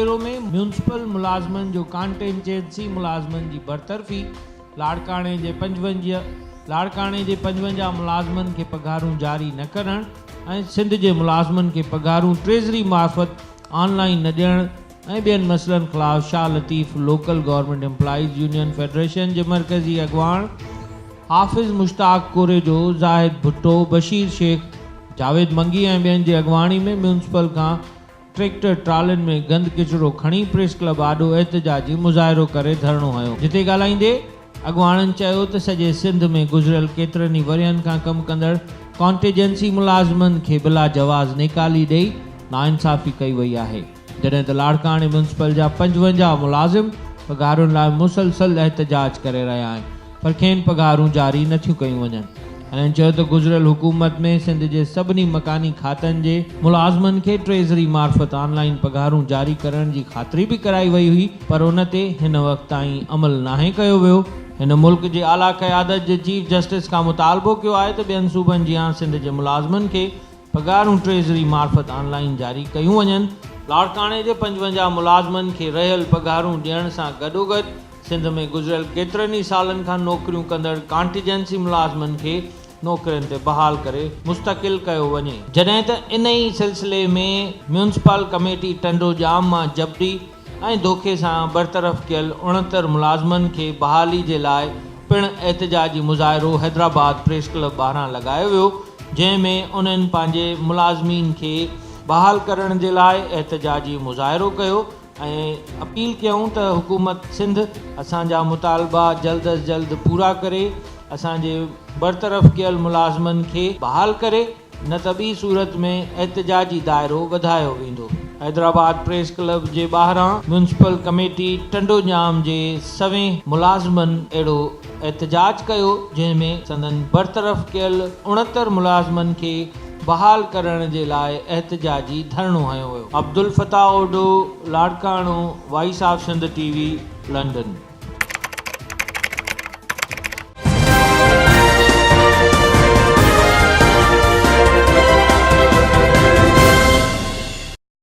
Bureau में municipal मुलाज़मनि जो कॉन्टेंजेंसी मुलाज़मनि जी बरतरफ़ी, लाड़काणे जे 55 मुलाज़मनि खे पघारूं जारी न करणु ऐं सिंध जे मुलाज़मनि खे पघारूं ट्रेज़री मार्फत ऑनलाइन न ॾियणु ऐं ॿियनि मसइलनि ख़िलाफ़ Shah Latif local government employees union federation जे मरकज़ी अॻवान हाफ़िज़ मुश्ताक कोरेजो, ज़ाहिद भुट्टो, बशीर शेख, जावेद मंगी ऐं ॿियनि जी अॻवानी में म्यूनिसिपल खां ट्रैक्टर ट्रालियुनि में गंद किचिरो खणी प्रेस क्लब आॾो एहतजाजी मुज़ाहिरो करे धरणो हयो। जिते ॻाल्हाईंदे अॻवाननि चयो त सॼे सिंध में गुज़िरियल केतिरनि ई वरियनि खां कमु कंदड़ कॉन्टेंजेंसी मुलाज़मनि खे बिला जवाज़ निकाली ॾेई नाइंसाफ़ी कई वई आहे, जॾहिं त लाड़काणे म्यूनिसिपल जा 55 मुलाज़िम पघारुनि लाइ मुसलसल एहतजाज करे रहिया आहिनि, पर खेनि पघारूं जारी नथियूं कयूं वञनि। ऐं चयो त गुज़िरियल हुकूमत में सिंध जे सभिनी मकानी खातनि जे मुलाज़मनि खे ट्रेज़री मार्फत ऑनलाइन पघारूं जारी करण जी ख़ातिरी बि कराई वई हुई, पर उन ते हिन वक़्त ताईं अमल नाहे कयो वियो। हिन मुल्क जे आला क़यादत जे चीफ जस्टिस खां मुतालबो कयो आहे त ॿियनि सूबनि जी सिंध जे मुलाज़मनि खे पघारूं ट्रेज़री मार्फत ऑनलाइन जारी कयूं वञनि। लाड़काणे जे 55 मुलाज़मनि खे रहियल पघारूं ॾियण सां गॾोगॾु सिंध में गुज़िरियल केतिरनि ई सालनि खां नौकरियूं कंदड़ कॉन्टेंजेंसी मुलाज़मनि खे नौकरियुनि ते बहाल करे मुस्तक़िल कयो वञे, जॾहिं त इन ई सिलसिले में म्यूनिसिपल कमेटी टंडो जाम मां जबरी ऐं धोखे सां बरतरफ़ कयल 69 मुलाज़मनि खे बहाली जे लाइ पिणु एहतजाजी मुज़ाहिरो हैदराबाद प्रेस क्लब ॿाहिरां लॻायो वियो, जंहिंमें उन्हनि पंहिंजे मुलाज़मीन खे बहाल करण जे लाइ एहतजाजी मुज़ाहिरो कयो ऐं अपील कयूं त हुकूमत सिंध असांजा मुतालबा जल्द अज़ जल्द पूरा करे असांजे बरतरफ़ कयल मुलाज़मनि खे बहाल करे, न त ॿी सूरत में एहतजाजी दाइरो वधायो वेंदो। हैदराबाद प्रेस क्लब जे ॿाहिरां म्यूनिसिपल कमेटी टंडो जाम जे सवें मुलाज़मनि अहिड़ो एहतजाज कयो, जंहिंमें संदन बरतरफ़ कयल 69 मुलाज़मनि खे बहाल करण जे लाइ एहतजाजी धरणो हयो वियो। Abdul Fatah Odho, Larkana, voice of Sindh TV, London.